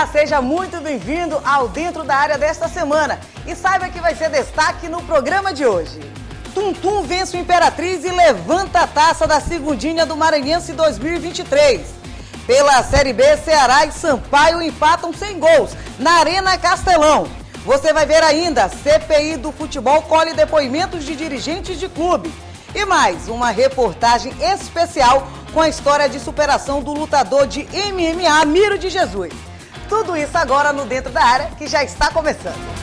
Olá, seja muito bem-vindo ao Dentro da Área desta semana. E saiba que vai ser destaque no programa de hoje. Tum Tum vence o Imperatriz e levanta a taça da Segundinha do Maranhense 2023. Pela Série B, Ceará e Sampaio empatam sem gols na Arena Castelão. Você vai ver ainda, CPI do futebol colhe depoimentos de dirigentes de clube. E mais, uma reportagem especial com a história de superação do lutador de MMA, Miro de Jesus. Tudo isso agora no Dentro da Área, que já está começando.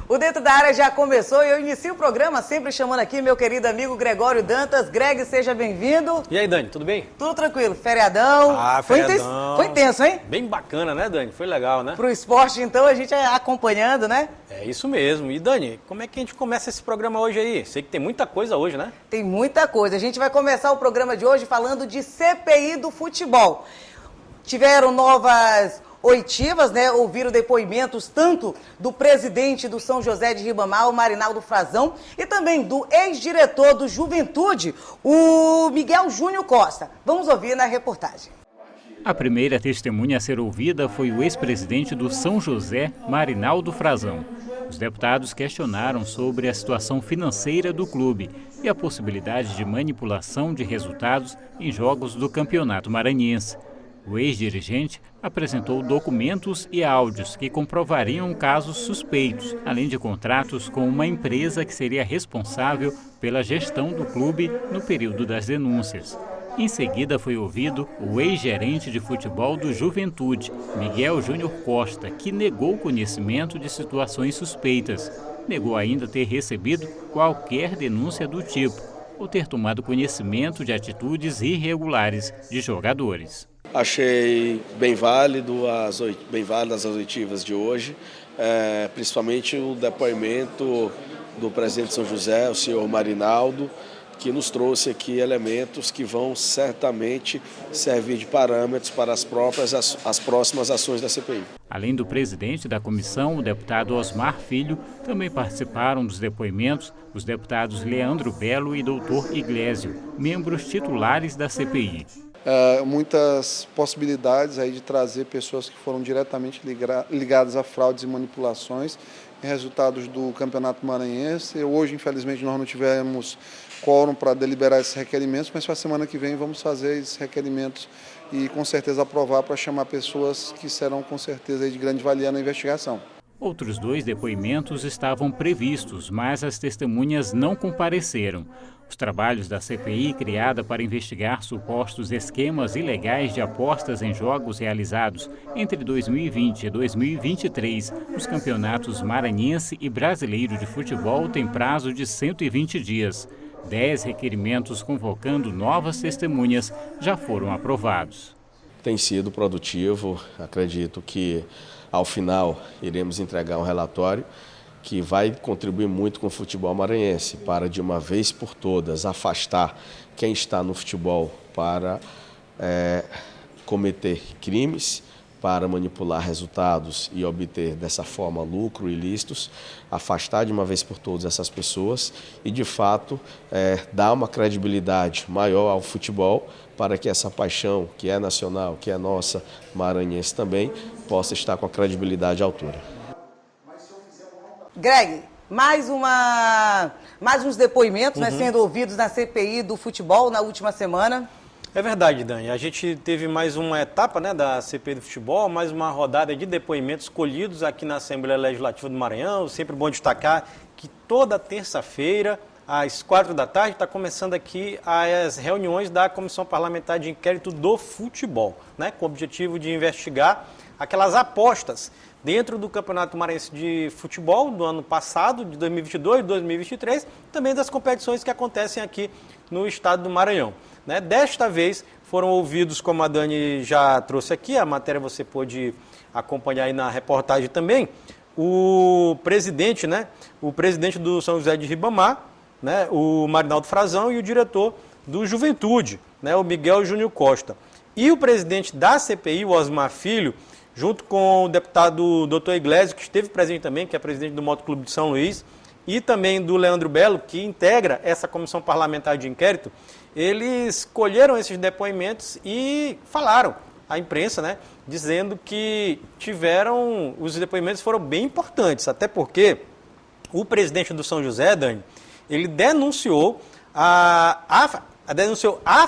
O Dentro da Área já começou e eu inicio o programa sempre chamando aqui meu querido amigo Gregório Dantas. Greg, seja bem-vindo. E aí, Dani, tudo bem? Tudo tranquilo. Feriadão. Feriadão. Foi intenso, hein? Bem bacana, né, Dani? Foi legal, né? Pro esporte, então, a gente acompanhando, né? É isso mesmo. E, Dani, como é que a gente começa esse programa hoje aí? Sei que tem muita coisa hoje, né? Tem muita coisa. A gente vai começar o programa de hoje falando de CPI do futebol. Tiveram novas oitivas, né? Ouviram depoimentos tanto do presidente do São José de Ribamar, o Marinaldo Frazão, e também do ex-diretor do Juventude, o Miguel Júnior Costa. Vamos ouvir na reportagem. A primeira testemunha a ser ouvida foi o ex-presidente do São José, Marinaldo Frazão. Os deputados questionaram sobre a situação financeira do clube e a possibilidade de manipulação de resultados em jogos do Campeonato Maranhense. O ex-dirigente apresentou documentos e áudios que comprovariam casos suspeitos, além de contratos com uma empresa que seria responsável pela gestão do clube no período das denúncias. Em seguida foi ouvido o ex-gerente de futebol do Juventude, Miguel Júnior Costa, que negou conhecimento de situações suspeitas. Negou ainda ter recebido qualquer denúncia do tipo ou ter tomado conhecimento de atitudes irregulares de jogadores. Achei bem válidas as oitivas de hoje, principalmente o depoimento do presidente de São José, o senhor Marinaldo, que nos trouxe aqui elementos que vão certamente servir de parâmetros para as próximas ações da CPI. Além do presidente da comissão, o deputado Osmar Filho, também participaram dos depoimentos os deputados Leandro Belo e doutor Iglesio, membros titulares da CPI. Muitas possibilidades aí de trazer pessoas que foram diretamente ligadas a fraudes e manipulações em resultados do Campeonato Maranhense. Hoje, infelizmente, nós não tivemos quórum para deliberar esses requerimentos, mas para a semana que vem vamos fazer esses requerimentos e com certeza aprovar para chamar pessoas que serão com certeza de grande valia na investigação. Outros 2 depoimentos estavam previstos, mas as testemunhas não compareceram. Os trabalhos da CPI, criada para investigar supostos esquemas ilegais de apostas em jogos realizados entre 2020 e 2023 nos campeonatos maranhense e brasileiro de futebol, tem prazo de 120 dias. 10 requerimentos convocando novas testemunhas já foram aprovados. Tem sido produtivo, acredito que ao final iremos entregar um relatório que vai contribuir muito com o futebol maranhense para, de uma vez por todas, afastar quem está no futebol para cometer crimes, para manipular resultados e obter dessa forma lucro ilícitos, afastar de uma vez por todas essas pessoas e, de fato, dar uma credibilidade maior ao futebol para que essa paixão, que é nacional, que é nossa, maranhense também, possa estar com a credibilidade à altura. Greg, mais uns depoimentos sendo ouvidos na CPI do futebol na última semana. É verdade, Dani. A gente teve mais uma etapa, né, da CPI do futebol, mais uma rodada de depoimentos escolhidos aqui na Assembleia Legislativa do Maranhão. Sempre bom destacar que toda terça-feira, às 4 da tarde, está começando aqui as reuniões da Comissão Parlamentar de Inquérito do Futebol, né, com o objetivo de investigar aquelas apostas dentro do Campeonato Maranhense de Futebol do ano passado, de 2022 e 2023, também das competições que acontecem aqui no estado do Maranhão. Né? Desta vez foram ouvidos, como a Dani já trouxe aqui, a matéria você pôde acompanhar aí na reportagem também, o presidente, né? O presidente do São José de Ribamar, né? O Marinaldo Frazão, e o diretor do Juventude, né? O Miguel Júnior Costa. E o presidente da CPI, o Osmar Filho, junto com o deputado Dr. Iglesio, que esteve presente também, que é presidente do Motoclube de São Luís, e também do Leandro Belo, que integra essa comissão parlamentar de inquérito, eles colheram esses depoimentos e falaram à imprensa, né, dizendo que os depoimentos foram bem importantes, até porque o presidente do São José, Dani, ele denunciou a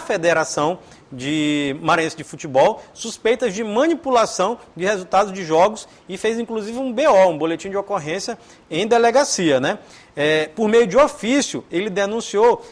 Federação de Maranhense de Futebol suspeitas de manipulação de resultados de jogos e fez inclusive um BO, um boletim de ocorrência em delegacia, né? Por meio de ofício, ele denunciou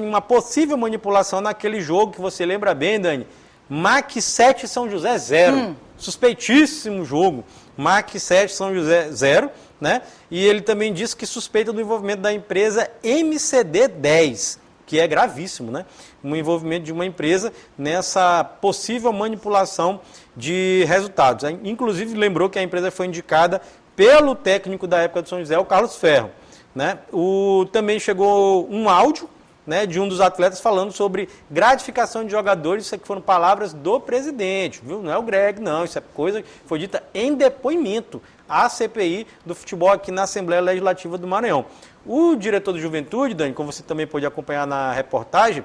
uma possível manipulação naquele jogo que você lembra bem, Dani, MAC 7 São José 0, suspeitíssimo jogo, MAC 7 São José 0, né? E ele também disse que suspeita do envolvimento da empresa MCD 10, que é gravíssimo, né? Um envolvimento de uma empresa nessa possível manipulação de resultados. Inclusive, lembrou que a empresa foi indicada pelo técnico da época do São José, o Carlos Ferro, né? Também chegou um áudio, né, de um dos atletas falando sobre gratificação de jogadores. Isso aqui foram palavras do presidente, viu? Não é o Greg, não. Isso é coisa que foi dita em depoimento à CPI do futebol aqui na Assembleia Legislativa do Maranhão. O diretor de Juventude, Dani, como você também pôde acompanhar na reportagem,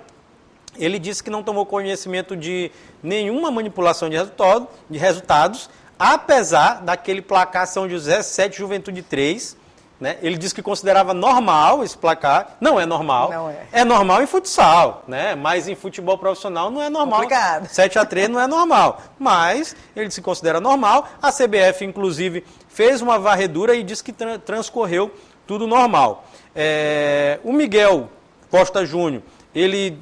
ele disse que não tomou conhecimento de nenhuma manipulação de resultados, apesar daquele placar São José 7, Juventude 3, né? Ele disse que considerava normal esse placar. Não é normal. Não é. É normal em futsal, né? Mas em futebol profissional não é normal. Complicado. 7-3 não é normal. Mas ele se considera normal. A CBF, inclusive, fez uma varredura e disse que transcorreu tudo normal. O Miguel Costa Júnior, ele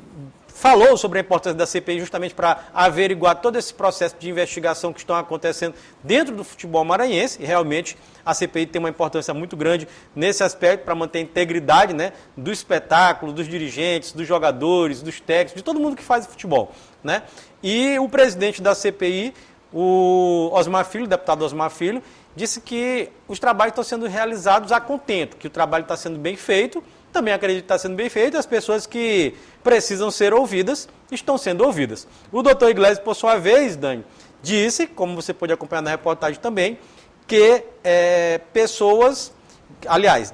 falou sobre a importância da CPI justamente para averiguar todo esse processo de investigação que estão acontecendo dentro do futebol maranhense, e realmente a CPI tem uma importância muito grande nesse aspecto para manter a integridade, né, do espetáculo, dos dirigentes, dos jogadores, dos técnicos, de todo mundo que faz futebol, né? E o presidente da CPI, o Osmar Filho, o deputado Osmar Filho, disse que os trabalhos estão sendo realizados a contento, que o trabalho está sendo bem feito, também acredito que está sendo bem feito, e as pessoas que precisam ser ouvidas estão sendo ouvidas. O doutor Iglesias, por sua vez, Dani, disse, como você pôde acompanhar na reportagem também, que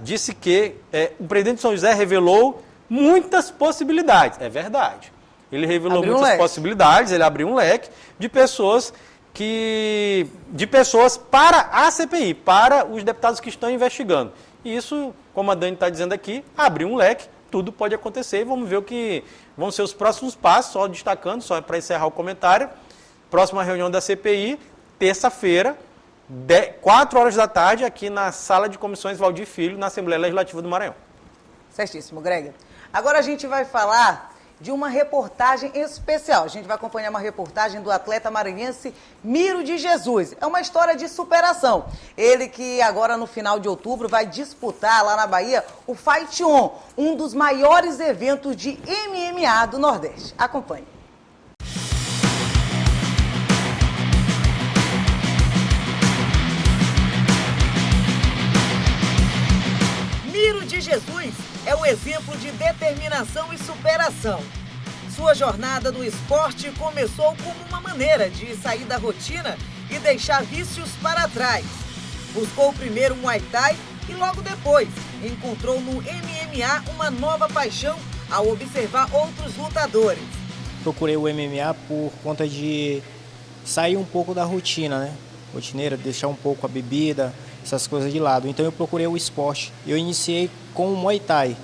disse que o presidente de São José revelou muitas possibilidades. É verdade. Ele revelou muitas possibilidades, ele abriu um leque de pessoas para a CPI, para os deputados que estão investigando. E isso, como a Dani está dizendo aqui, abriu um leque, tudo pode acontecer e vamos ver o que vão ser os próximos passos, só destacando, só para encerrar o comentário. Próxima reunião da CPI, terça-feira, 4 horas da tarde, aqui na Sala de Comissões Valdir Filho, na Assembleia Legislativa do Maranhão. Certíssimo, Greg. Agora a gente vai falar de uma reportagem especial. A gente vai acompanhar uma reportagem do atleta maranhense Miro de Jesus. É uma história de superação. Ele que agora no final de outubro vai disputar lá na Bahia o Fight On, um dos maiores eventos de MMA do Nordeste. Acompanhe. Miro de Jesus é um exemplo de determinação e superação. Sua jornada no esporte começou como uma maneira de sair da rotina e deixar vícios para trás. Buscou primeiro o Muay Thai e logo depois encontrou no MMA uma nova paixão ao observar outros lutadores. Procurei o MMA por conta de sair um pouco da rotina, né? Rotineira, deixar um pouco a bebida, essas coisas de lado. Então eu procurei o esporte. Eu iniciei com o Muay Thai.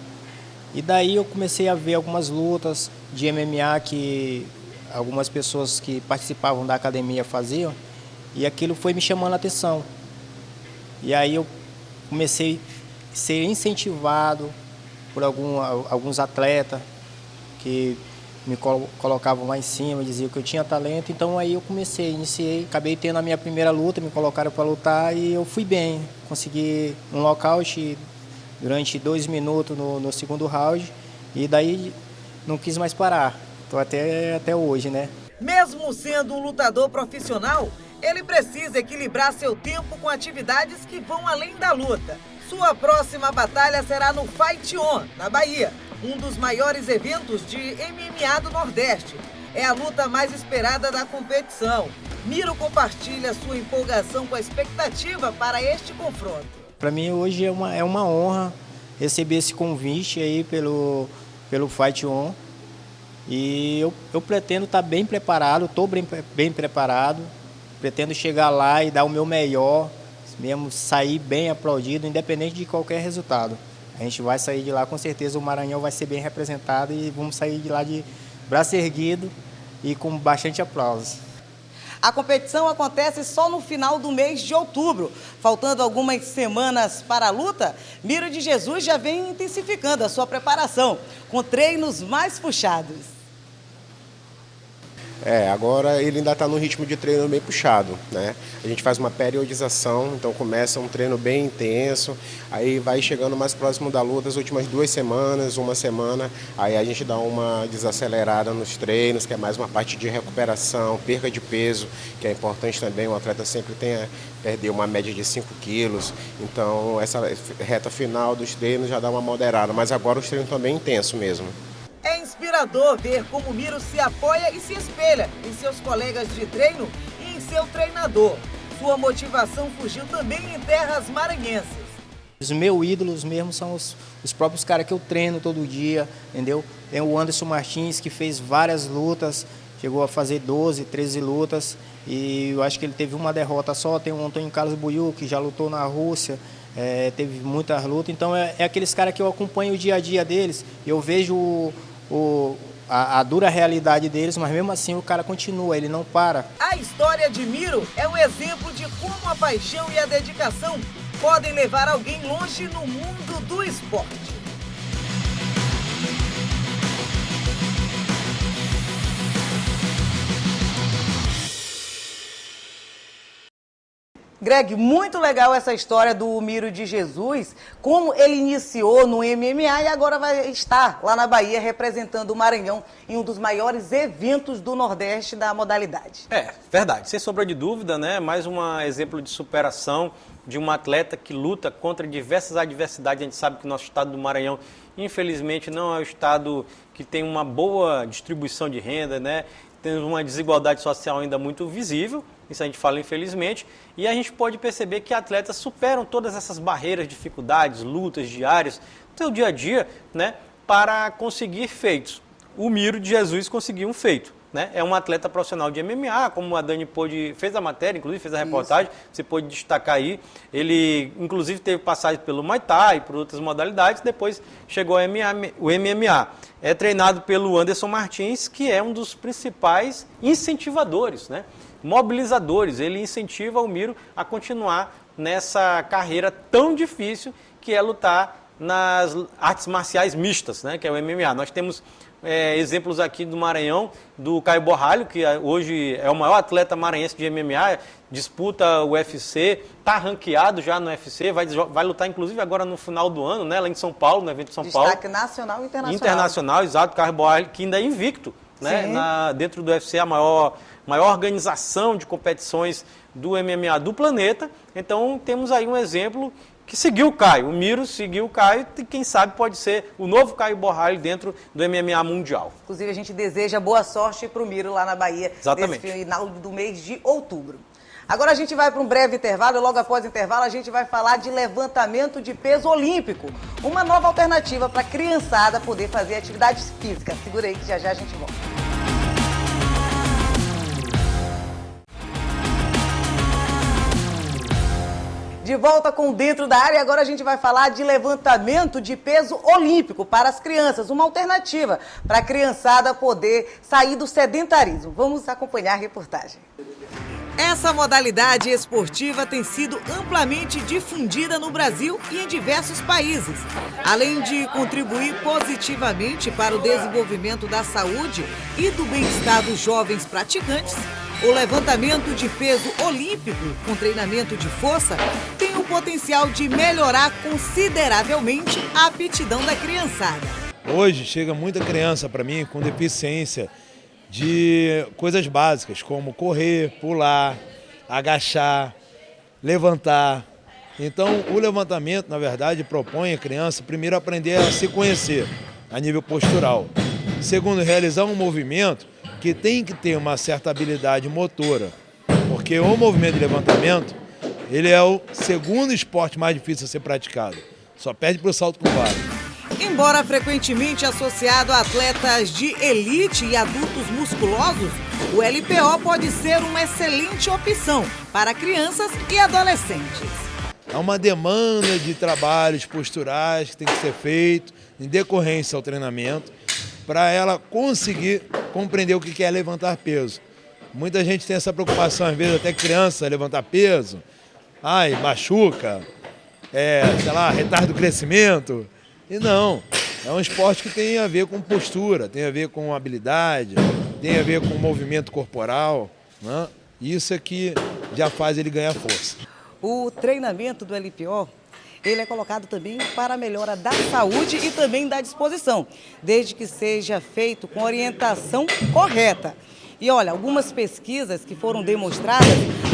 E daí eu comecei a ver algumas lutas de MMA que algumas pessoas que participavam da academia faziam. E aquilo foi me chamando a atenção. E aí eu comecei a ser incentivado por alguns atletas que me colocavam lá em cima, diziam que eu tinha talento. Então aí eu iniciei, acabei tendo a minha primeira luta, me colocaram para lutar e eu fui bem. Consegui um nocaute durante 2 minutos no segundo round e daí não quis mais parar. Estou até hoje, né? Mesmo sendo um lutador profissional, ele precisa equilibrar seu tempo com atividades que vão além da luta. Sua próxima batalha será no Fight On, na Bahia, um dos maiores eventos de MMA do Nordeste. É a luta mais esperada da competição. Miro compartilha sua empolgação com a expectativa para este confronto. Para mim hoje é uma honra recebi esse convite aí pelo Fight On. E eu pretendo estar bem preparado, estou bem preparado, pretendo chegar lá e dar o meu melhor, mesmo sair bem aplaudido, independente de qualquer resultado. A gente vai sair de lá, com certeza o Maranhão vai ser bem representado e vamos sair de lá de braço erguido e com bastante aplausos. A competição acontece só no final do mês de outubro. Faltando algumas semanas para a luta, Miro de Jesus já vem intensificando a sua preparação, com treinos mais puxados. Agora ele ainda está num ritmo de treino bem puxado, né? A gente faz uma periodização, então começa um treino bem intenso, aí vai chegando mais próximo da luta, as últimas 2 semanas, uma semana, aí a gente dá uma desacelerada nos treinos, que é mais uma parte de recuperação, perca de peso, que é importante também, o atleta sempre perder uma média de 5 quilos, então essa reta final dos treinos já dá uma moderada, mas agora os treinos estão bem intensos mesmo. É inspirador ver como o Miro se apoia e se espelha em seus colegas de treino e em seu treinador. Sua motivação fugiu também em terras maranhenses. Os meus ídolos mesmo são os próprios caras que eu treino todo dia, entendeu? Tem o Anderson Martins, que fez várias lutas, chegou a fazer 12, 13 lutas, e eu acho que ele teve uma derrota só. Tem o Antônio Carlos Buiu, que já lutou na Rússia, teve muitas lutas. Então é aqueles caras que eu acompanho o dia a dia deles, eu vejo a dura realidade deles, mas mesmo assim o cara continua, ele não para. A história de Miro é um exemplo de como a paixão e a dedicação podem levar alguém longe no mundo do esporte. Greg, muito legal essa história do Miro de Jesus, como ele iniciou no MMA e agora vai estar lá na Bahia representando o Maranhão em um dos maiores eventos do Nordeste da modalidade. Verdade, sem sombra de dúvida, né? Mais um exemplo de superação de um atleta que luta contra diversas adversidades. A gente sabe que o nosso estado do Maranhão, infelizmente, não é o estado que tem uma boa distribuição de renda, né? Temos uma desigualdade social ainda muito visível, isso a gente fala infelizmente, e a gente pode perceber que atletas superam todas essas barreiras, dificuldades, lutas diárias, no seu dia a dia, né, para conseguir feitos. O Miro de Jesus conseguiu um feito, né? É um atleta profissional de MMA, como a Dani fez a matéria, inclusive fez a reportagem, você pôde destacar aí. Ele, inclusive, teve passagem pelo Muay Thai, por outras modalidades, depois chegou ao MMA. É treinado pelo Anderson Martins, que é um dos principais incentivadores, né? Mobilizadores. Ele incentiva o Miro a continuar nessa carreira tão difícil que é lutar nas artes marciais mistas, né? Que é o MMA. Nós temos exemplos aqui do Maranhão, do Caio Borralho, que hoje é o maior atleta maranhense de MMA, disputa o UFC, está ranqueado já no UFC, vai lutar inclusive agora no final do ano, né, lá em São Paulo, no evento de São Paulo. Destaque nacional e internacional. Internacional, exato, Caio Borralho, que ainda é invicto, né, dentro do UFC, a maior organização de competições do MMA do planeta. Então temos aí um exemplo que seguiu o Caio. O Miro seguiu o Caio e quem sabe pode ser o novo Caio Borralho dentro do MMA mundial. Inclusive a gente deseja boa sorte para o Miro lá na Bahia. Exatamente. Nesse final do mês de outubro. Agora a gente vai para um breve intervalo e logo após o intervalo a gente vai falar de levantamento de peso olímpico. Uma nova alternativa para a criançada poder fazer atividade física. Segura aí que já já a gente volta. De volta com Dentro da Área, agora a gente vai falar de levantamento de peso olímpico para as crianças, uma alternativa para a criançada poder sair do sedentarismo. Vamos acompanhar a reportagem. Essa modalidade esportiva tem sido amplamente difundida no Brasil e em diversos países. Além de contribuir positivamente para o desenvolvimento da saúde e do bem-estar dos jovens praticantes, o levantamento de peso olímpico, com treinamento de força, tem o potencial de melhorar consideravelmente a aptidão da criançada. Hoje chega muita criança para mim com deficiência de coisas básicas, como correr, pular, agachar, levantar. Então, o levantamento, na verdade, propõe a criança primeiro aprender a se conhecer a nível postural. Segundo, realizar um movimento que tem que ter uma certa habilidade motora, porque o movimento de levantamento, ele é o segundo esporte mais difícil a ser praticado. Só perde para o salto com vara. Embora frequentemente associado a atletas de elite e adultos musculosos, o LPO pode ser uma excelente opção para crianças e adolescentes. Há uma demanda de trabalhos posturais que tem que ser feito em decorrência ao treinamento para ela conseguir compreender o que é levantar peso. Muita gente tem essa preocupação, às vezes até criança, levantar peso. Ai, machuca, sei lá, retarda o crescimento. E não, é um esporte que tem a ver com postura, tem a ver com habilidade, tem a ver com movimento corporal, né? Isso é que já faz ele ganhar força. O treinamento do LPO, ele é colocado também para a melhora da saúde e também da disposição, desde que seja feito com orientação correta. E olha, algumas pesquisas que foram demonstradas,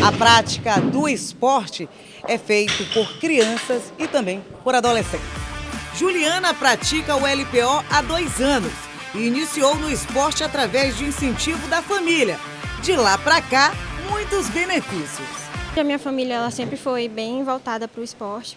a prática do esporte é feito por crianças e também por adolescentes. Juliana pratica o LPO há 2 anos e iniciou no esporte através de incentivo da família. De lá para cá, muitos benefícios. A minha família ela sempre foi bem voltada para o esporte,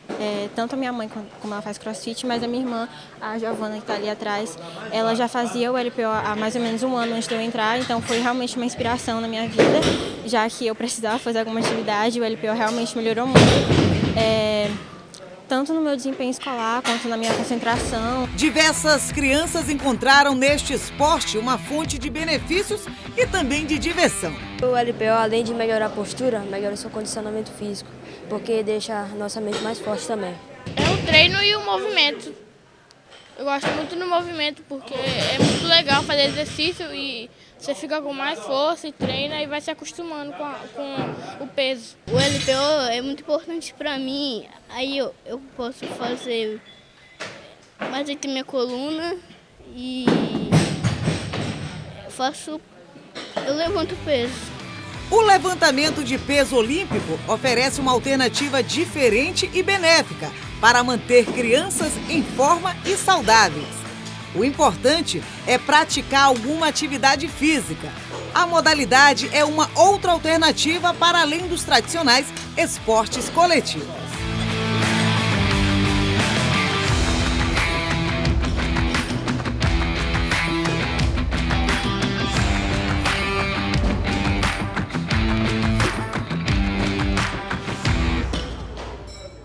tanto a minha mãe como ela faz crossfit, mas a minha irmã, a Giovana, que está ali atrás, ela já fazia o LPO há mais ou menos 1 ano antes de eu entrar, então foi realmente uma inspiração na minha vida, já que eu precisava fazer alguma atividade, o LPO realmente melhorou muito. Tanto no meu desempenho escolar, quanto na minha concentração. Diversas crianças encontraram neste esporte uma fonte de benefícios e também de diversão. O LPO, além de melhorar a postura, melhora o seu condicionamento físico, porque deixa a nossa mente mais forte também. É o treino e o movimento. Eu gosto muito do movimento porque é muito legal fazer exercício e você fica com mais força e treina e vai se acostumando com o peso. O LPO é muito importante para mim, aí eu posso fazer mais aqui minha coluna e eu levanto peso. O levantamento de peso olímpico oferece uma alternativa diferente e benéfica para manter crianças em forma e saudáveis. O importante é praticar alguma atividade física. A modalidade é uma outra alternativa para além dos tradicionais esportes coletivos.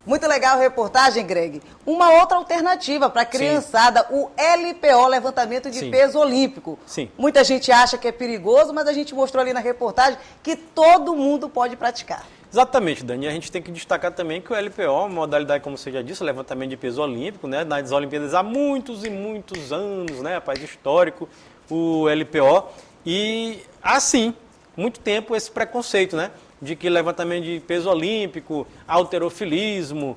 Muito legal a reportagem, Greg. Uma outra alternativa para a criançada, o LPO, levantamento de peso olímpico. Sim. Muita gente acha que é perigoso, mas a gente mostrou ali na reportagem que todo mundo pode praticar. Exatamente, Dani. A gente tem que destacar também que o LPO, modalidade, como você já disse, levantamento de peso olímpico, né? Nas Olimpíadas há muitos e muitos anos, né? Rapaz, histórico, o LPO. E, assim, muito tempo esse preconceito, né? De que levantamento de peso olímpico, halterofilismo,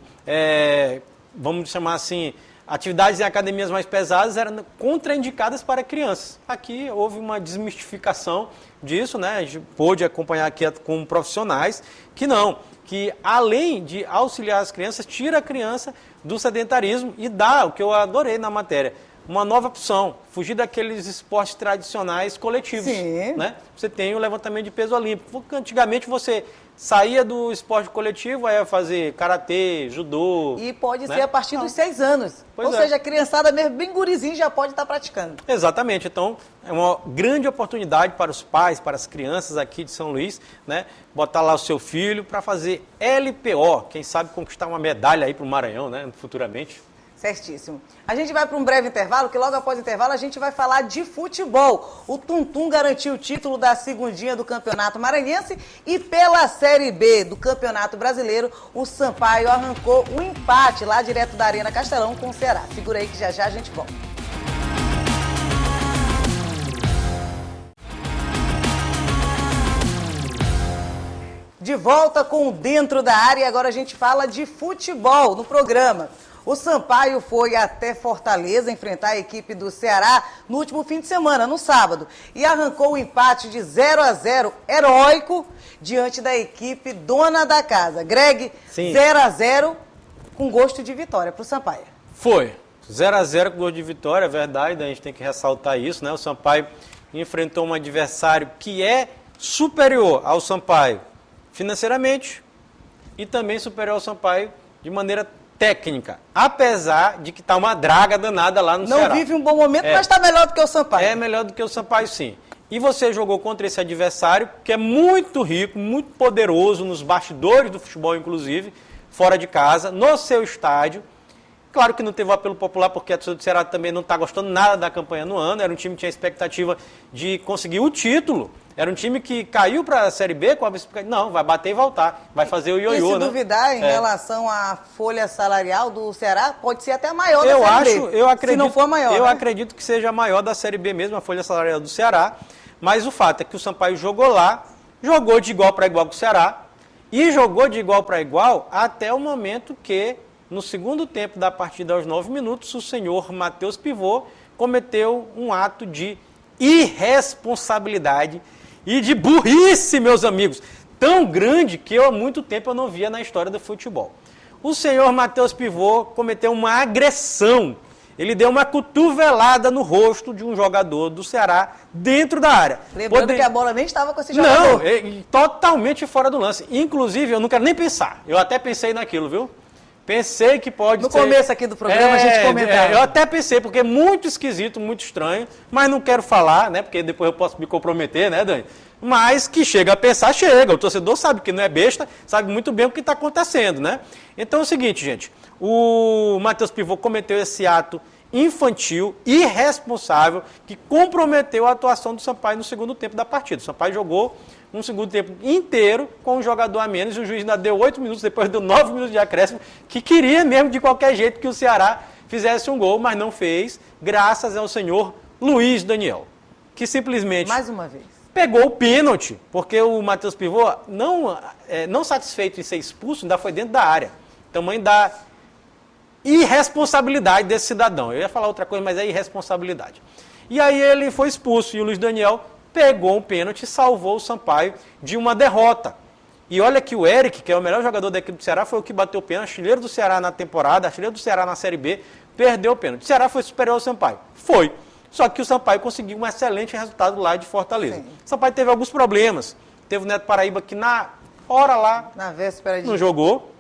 vamos chamar assim, atividades em academias mais pesadas eram contraindicadas para crianças. Aqui houve uma desmistificação disso, né? A gente pôde acompanhar aqui com profissionais que além de auxiliar as crianças, tira a criança do sedentarismo e dá, o que eu adorei na matéria, uma nova opção, fugir daqueles esportes tradicionais coletivos. Sim. Né? Você tem o levantamento de peso olímpico. Porque antigamente você saía do esporte coletivo, aí ia fazer karatê, judô. E pode ser a partir dos 6 anos. Pois Ou seja, a criançada mesmo, bem gurizinho, já pode estar praticando. Exatamente. Então, é uma grande oportunidade para os pais, para as crianças aqui de São Luís, né? Botar lá o seu filho para fazer LPO. Quem sabe conquistar uma medalha aí para o Maranhão, né? Futuramente. Certíssimo. A gente vai para um breve intervalo, que logo após o intervalo a gente vai falar de futebol. O Tum-Tum garantiu o título da segundinha do Campeonato Maranhense e pela Série B do Campeonato Brasileiro, o Sampaio arrancou um empate lá direto da Arena Castelão com o Ceará. Segura aí que já já a gente volta. De volta com o Dentro da Área e agora a gente fala de futebol no programa. O Sampaio foi até Fortaleza enfrentar a equipe do Ceará no último fim de semana, no sábado, e arrancou o empate de 0-0 heróico diante da equipe dona da casa. Greg, 0-0 com gosto de vitória para o Sampaio. Foi. 0-0 com gosto de vitória, é verdade, a gente tem que ressaltar isso, né? O Sampaio enfrentou um adversário que é superior ao Sampaio financeiramente e também superior ao Sampaio de maneira técnica, apesar de que está uma draga danada lá no Ceará. Não vive um bom momento, mas está melhor do que o Sampaio. É melhor do que o Sampaio, sim. E você jogou contra esse adversário, que é muito rico, muito poderoso, nos bastidores do futebol, inclusive, fora de casa, no seu estádio. Claro que não teve o apelo popular, porque a torcida do Ceará também não está gostando nada da campanha no ano. Era um time que tinha expectativa de conseguir o título. Era um time que caiu para a Série B com a... Não, vai bater e voltar. Vai fazer o ioiô, né? E se duvidar em relação à folha salarial do Ceará, pode ser até maior da Série B. Eu acredito, se não for maior, eu né? acredito que seja a maior da Série B mesmo, a folha salarial do Ceará. Mas o fato é que o Sampaio jogou lá, jogou de igual para igual com o Ceará e jogou de igual para igual até o momento que, no segundo tempo da partida, aos 9 minutos, o senhor Matheus Pivô cometeu um ato de irresponsabilidade e de burrice, meus amigos, tão grande que há muito tempo eu não via na história do futebol. O senhor Matheus Pivô cometeu uma agressão. Ele deu uma cotovelada no rosto de um jogador do Ceará dentro da área. Lembrando que a bola nem estava com esse jogador. Não, totalmente fora do lance. Inclusive, eu não quero nem pensar. Eu até pensei naquilo, viu? Pensei que pode ser... No começo aqui do programa a gente comentava. Eu até pensei, porque é muito esquisito, muito estranho, mas não quero falar, né? Porque depois eu posso me comprometer, né, Dani? Mas que chega a pensar, chega. O torcedor sabe que não é besta, sabe muito bem o que está acontecendo, né? Então é o seguinte, gente. O Matheus Pivô cometeu esse ato infantil, irresponsável, que comprometeu a atuação do Sampaio no segundo tempo da partida. O Sampaio jogou um segundo tempo inteiro com um jogador a menos e o juiz ainda deu 8 minutos, depois deu 9 minutos de acréscimo, que queria mesmo de qualquer jeito que o Ceará fizesse um gol, mas não fez, graças ao senhor Luiz Daniel, que simplesmente... Mais uma vez. Pegou o pênalti, porque o Matheus Pivô, não satisfeito em ser expulso, ainda foi dentro da área. Tamanho da irresponsabilidade desse cidadão. Eu ia falar outra coisa, mas é irresponsabilidade. E aí ele foi expulso e o Luiz Daniel pegou um pênalti e salvou o Sampaio de uma derrota. E olha que o Eric, que é o melhor jogador da equipe do Ceará, foi o que bateu o pênalti, artilheiro do Ceará na temporada, artilheiro do Ceará na Série B, perdeu o pênalti. O Ceará foi superior ao Sampaio. Foi. Só que o Sampaio conseguiu um excelente resultado lá de Fortaleza. Sim. O Sampaio teve alguns problemas. Teve o Neto Paraíba que na hora lá na véspera não jogou.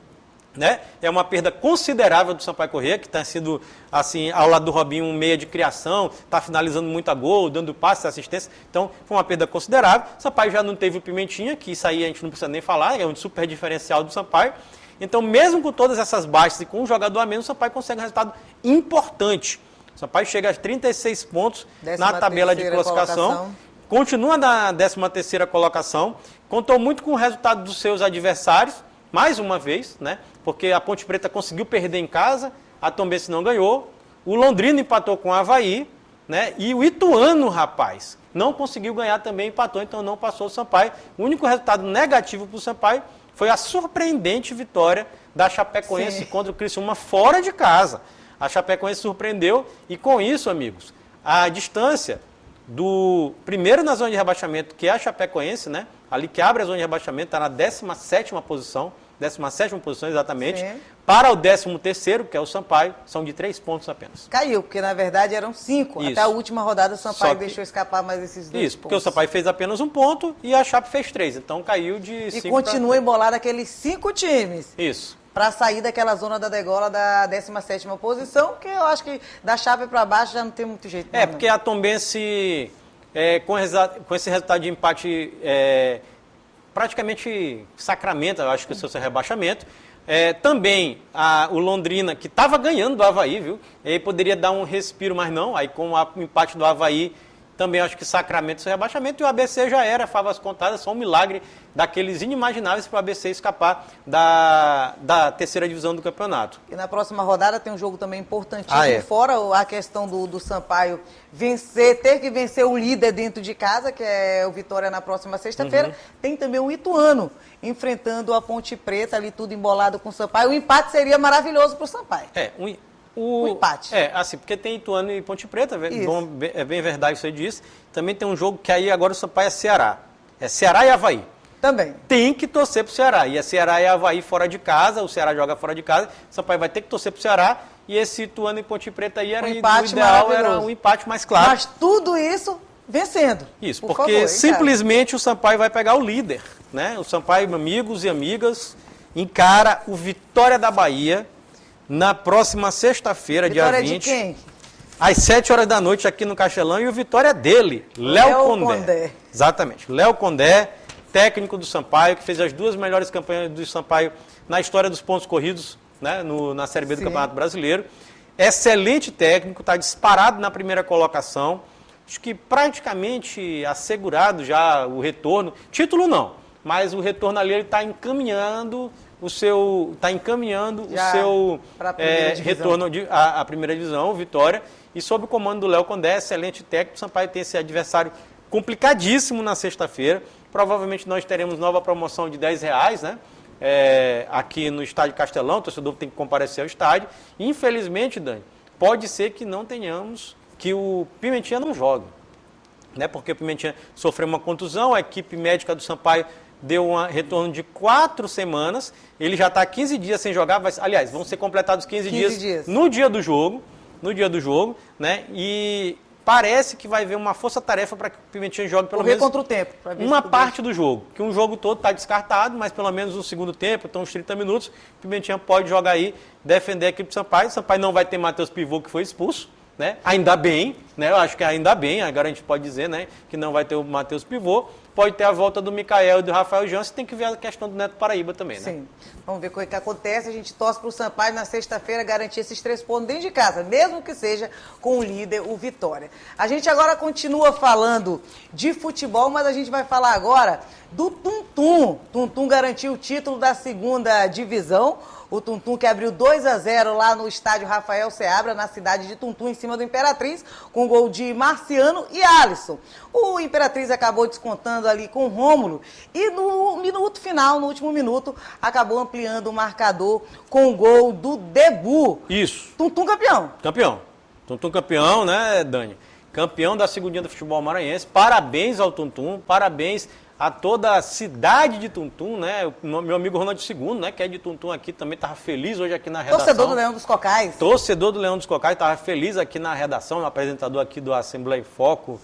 Né? É uma perda considerável do Sampaio Corrêa, que está sendo, assim, ao lado do Robinho, um meia de criação, está finalizando muito a gol, dando passe, assistência. Então, foi uma perda considerável. O Sampaio já não teve o Pimentinha, que isso aí a gente não precisa nem falar, é um super diferencial do Sampaio. Então, mesmo com todas essas baixas e com um jogador a menos, o Sampaio consegue um resultado importante. O Sampaio chega a 36 pontos na tabela de classificação. Continua na 13ª colocação. Contou muito com o resultado dos seus adversários, mais uma vez, né? Porque a Ponte Preta conseguiu perder em casa, a Tombense não ganhou, o Londrina empatou com o Avaí, né? E o Ituano, rapaz, não conseguiu ganhar também, empatou, então não passou o Sampaio. O único resultado negativo para o Sampaio foi a surpreendente vitória da Chapecoense contra o Criciúma fora de casa. A Chapecoense surpreendeu e com isso, amigos, a distância do primeiro na zona de rebaixamento, que é a Chapecoense, né? Ali que abre a zona de rebaixamento, está na 17ª posição, 17ª posição exatamente, para o 13º, que é o Sampaio, são de 3 pontos apenas. Caiu, porque na verdade eram 5. Isso. Até a última rodada o Sampaio deixou escapar mais esses 2 pontos. Isso, porque o Sampaio fez apenas 1 ponto e a Chape fez 3, então caiu de 5 e continua embolado aqueles 5 times. Isso. Para sair daquela zona da degola da 17ª posição, que eu acho que da Chape para baixo já não tem muito jeito. É, porque a Tombense, com esse resultado de empate, praticamente sacramenta, eu acho que o seu rebaixamento. Também o Londrina, que estava ganhando do Avaí, viu? Aí poderia dar um respiro, mas não. Aí com o empate do Avaí, também acho que sacramenta o seu rebaixamento. E o ABC já era, favas contadas, só um milagre daqueles inimagináveis para o ABC escapar da 3ª divisão do campeonato. E na próxima rodada tem um jogo também importantíssimo, fora a questão do Sampaio ter que vencer o líder dentro de casa, que é o Vitória na próxima sexta-feira. Tem também o Ituano enfrentando a Ponte Preta, ali tudo embolado com o Sampaio. O empate seria maravilhoso para o Sampaio. O empate. Assim, porque tem Ituano e Ponte Preta, é bem verdade isso aí disse. Também tem um jogo que aí agora o Sampaio é Ceará. É Ceará e Avaí. Também. Tem que torcer pro Ceará. E é Ceará e Avaí fora de casa, o Ceará joga fora de casa, o Sampaio vai ter que torcer pro Ceará. E esse Ituano e Ponte Preta aí era o ideal, era um empate mais claro. Mas tudo isso vencendo. Isso, porque simplesmente o Sampaio vai pegar o líder, né? O Sampaio, amigos e amigas, encara o Vitória da Bahia na próxima sexta-feira, dia 20. Vitória de quem? Às 7 horas da noite aqui no Castelão, e o Vitória é dele, Léo Condé. Exatamente, Léo Condé, técnico do Sampaio, que fez as 2 melhores campanhas do Sampaio na história dos pontos corridos, né, na Série B do Campeonato Brasileiro. Excelente técnico, está disparado na primeira colocação, acho que praticamente assegurado já o retorno, título não, mas o retorno ali ele está encaminhando o seu retorno à primeira divisão, Vitória, e sob o comando do Léo Condé, excelente técnico. O Sampaio tem esse adversário complicadíssimo na sexta-feira. Provavelmente nós teremos nova promoção de R$10, né? Aqui no Estádio Castelão, o torcedor tem que comparecer ao estádio. Infelizmente, Dani, pode ser que não tenhamos, que o Pimentinha não jogue, né? Porque o Pimentinha sofreu uma contusão, a equipe médica do Sampaio deu um retorno de 4 semanas, ele já está 15 dias sem jogar, aliás, vão ser completados 15 dias no dia do jogo, né? E parece que vai haver uma força-tarefa para que o Pimentinha jogue pelo menos contra o tempo, uma parte do jogo, que um jogo todo está descartado, mas pelo menos no segundo tempo, então uns 30 minutos, o Pimentinha pode jogar aí, defender a equipe do Sampaio. O Sampaio não vai ter Matheus Pivô, que foi expulso, né? Ainda bem, né? Eu acho que ainda bem, agora a gente pode dizer, né, que não vai ter o Matheus Pivô. Pode ter a volta do Micael e do Rafael Jansen, tem que ver a questão do Neto Paraíba também, né? Sim. Vamos ver o que acontece. A gente torce para o Sampaio na sexta-feira garantir esses 3 pontos dentro de casa, mesmo que seja com o líder, o Vitória. A gente agora continua falando de futebol, mas a gente vai falar agora do Tuntum. Tuntum garantiu o título da 2ª divisão. O Tuntum que abriu 2-0 lá no estádio Rafael Seabra, na cidade de Tuntum, em cima do Imperatriz, com gol de Marciano e Alisson. O Imperatriz acabou descontando ali com o Rômulo e no minuto final, no último minuto, acabou ampliando o marcador com o gol do Debu. Isso. Tuntum campeão. Tuntum campeão, né, Dani? Campeão da 2ª do futebol maranhense. Parabéns ao Tuntum, parabéns a toda a cidade de Tuntum, né? O meu amigo Ronald II, né, que é de Tuntum aqui, também estava feliz hoje aqui na redação. Torcedor do Leão dos Cocais. Torcedor do Leão dos Cocais, estava feliz aqui na redação, no apresentador aqui do Assembleia em Foco,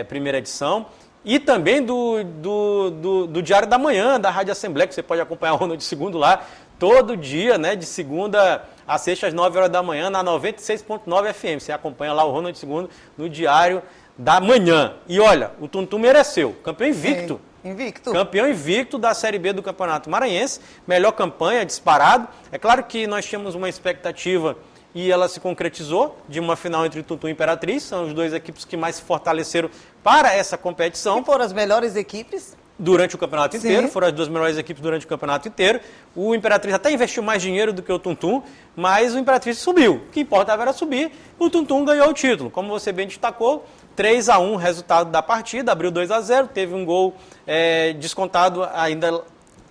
primeira edição. E também do Diário da Manhã, da Rádio Assembleia, que você pode acompanhar o Ronald II lá, todo dia, né, de segunda a sexta, às 9 horas da manhã, na 96.9 FM. Você acompanha lá o Ronald II no Diário da Manhã. E olha, o Tuntum mereceu. Campeão invicto. Invicto. Campeão invicto da Série B do Campeonato Maranhense. Melhor campanha, disparado. É claro que nós tínhamos uma expectativa e ela se concretizou de uma final entre Tuntum e Imperatriz. São as 2 equipes que mais se fortaleceram para essa competição. E foram as melhores equipes durante o campeonato inteiro, foram as 2 melhores equipes durante o campeonato inteiro. O Imperatriz até investiu mais dinheiro do que o Tuntum, mas o Imperatriz subiu. O que importava era subir, o Tuntum ganhou o título. Como você bem destacou, 3-1 resultado da partida, abriu 2-0, teve um gol descontado, ainda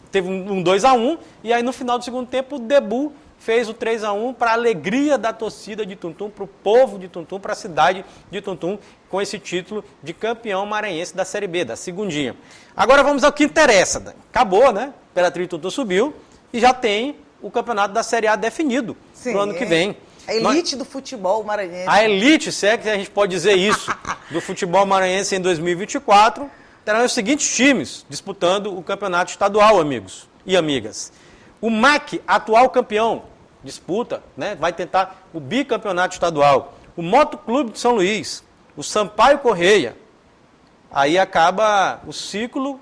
teve um 2-1, e aí no final do segundo tempo o Debu fez o 3-1 para a alegria da torcida de Tuntum, para o povo de Tuntum, para a cidade de Tuntum, com esse título de campeão maranhense da Série B, da 2ª. Agora vamos ao que interessa, Dani. Acabou, né? Imperatriz de Tuntum subiu e já tem o campeonato da Série A definido para o ano que vem. A elite do futebol maranhense. A elite, se é que a gente pode dizer isso, do futebol maranhense em 2024, terão os seguintes times disputando o campeonato estadual, amigos e amigas. O MAC, atual campeão, disputa, né? Vai tentar o bicampeonato estadual. O Motoclube de São Luís, o Sampaio Correia. Aí acaba o ciclo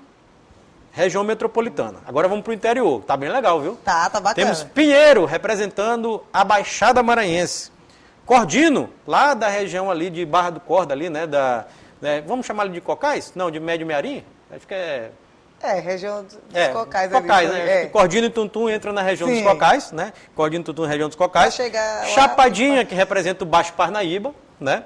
região metropolitana. Agora vamos para o interior. Tá bem legal, viu? Tá bacana. Temos Pinheiro, representando a Baixada Maranhense. Cordino, lá da região ali de Barra do Corda, ali, né? Vamos chamar ele de Cocais? Não, de Médio Mearim? Acho que é... região dos Cocais. Cocais, ali, né? Cordino e Tuntum entram na região dos Cocais, né? Cordino e Tuntum, região dos Cocais. Chapadinha, que representa o Baixo Parnaíba, né?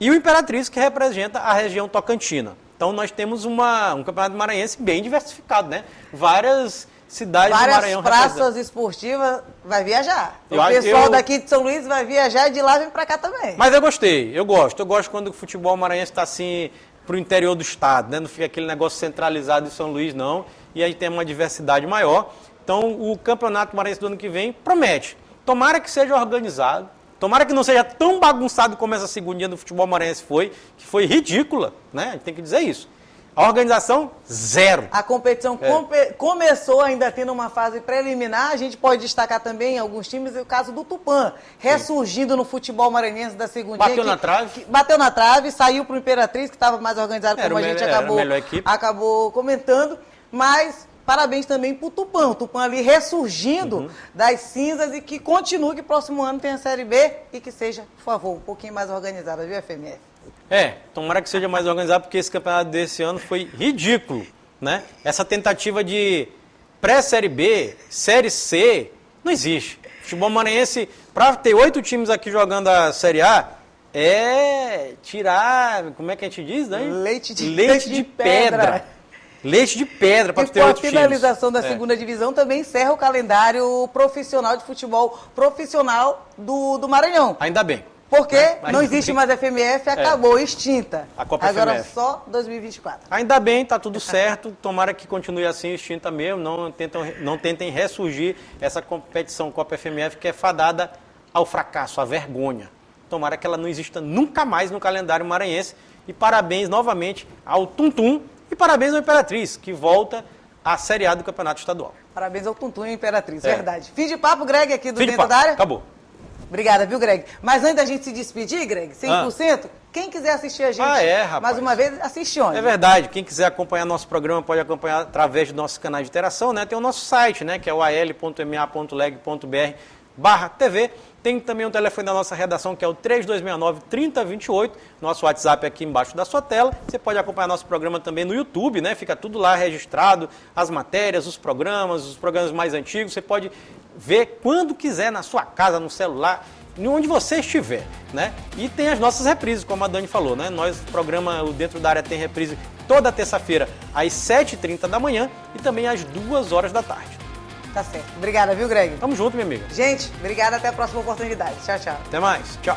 E o Imperatriz, que representa a região tocantina. Então nós temos um campeonato maranhense bem diversificado, né? Várias cidades do Maranhão. Várias praças esportivas vai viajar. O pessoal daqui de São Luís vai viajar e de lá vem para cá também. Mas eu gostei, eu gosto. Eu gosto quando o futebol maranhense está assim para o interior do estado, né? Não fica aquele negócio centralizado em São Luís, não. E aí tem uma diversidade maior. Então o campeonato maranhense do ano que vem promete. Tomara que seja organizado. Tomara que não seja tão bagunçado como essa segundinha do futebol maranhense foi, que foi ridícula, né? A gente tem que dizer isso. A organização, zero. A competição começou ainda tendo uma fase preliminar. A gente pode destacar também alguns times, o caso do Tupã, ressurgindo no futebol maranhense da segunda. Bateu na trave. Bateu na trave, saiu para o Imperatriz, que estava mais organizado, como a gente acabou comentando. Mas parabéns também para o Tupã. O Tupã ali ressurgindo das cinzas e que continue, que próximo ano tenha a Série B e que seja, por favor, um pouquinho mais organizada, viu, FMF? Tomara que seja mais organizado, porque esse campeonato desse ano foi ridículo, né? Essa tentativa de pré-Série B, Série C, não existe. Futebol maranhense, para ter 8 times aqui jogando a Série A, é tirar, como é que a gente diz, né? Leite de pedra. Leite de pedra para ter 8 times. E com a finalização da segunda divisão também encerra o calendário profissional de futebol profissional do Maranhão. Ainda bem. Porque não existe mais FMF, acabou, extinta. A Copa Agora FMF. só 2024. Ainda bem, tá tudo certo. Tomara que continue assim, extinta mesmo. Não tentem ressurgir essa competição Copa FMF, que é fadada ao fracasso, à vergonha. Tomara que ela não exista nunca mais no calendário maranhense. E parabéns novamente ao Tum Tum e parabéns ao Imperatriz, que volta à Série A do Campeonato Estadual. Parabéns ao Tum Tum e Imperatriz, verdade. Fim de papo, Greg, aqui do Fim de Dentro papo. da Área. Acabou. Obrigada, viu, Greg? Mas antes da gente se despedir, Greg, 100%, quem quiser assistir a gente mais uma vez, assiste onde? É verdade. Quem quiser acompanhar nosso programa pode acompanhar através dos nossos canais de interação, né? Tem o nosso site, né? Que é o al.ma.leg.br/TV. Tem também o telefone da nossa redação, que é o 3269-3028. Nosso WhatsApp aqui embaixo da sua tela. Você pode acompanhar nosso programa também no YouTube, né? Fica tudo lá registrado, as matérias, os programas mais antigos. Você pode ver quando quiser na sua casa, no celular, onde você estiver, né? E tem as nossas reprises, como a Dani falou, né? Nós, o programa Dentro da Área tem reprise toda terça-feira às 7h30 da manhã e também às 2h da tarde. Tá certo. Obrigada, viu, Greg? Tamo junto, minha amiga. Gente, obrigada. Até a próxima oportunidade. Tchau, tchau. Até mais. Tchau.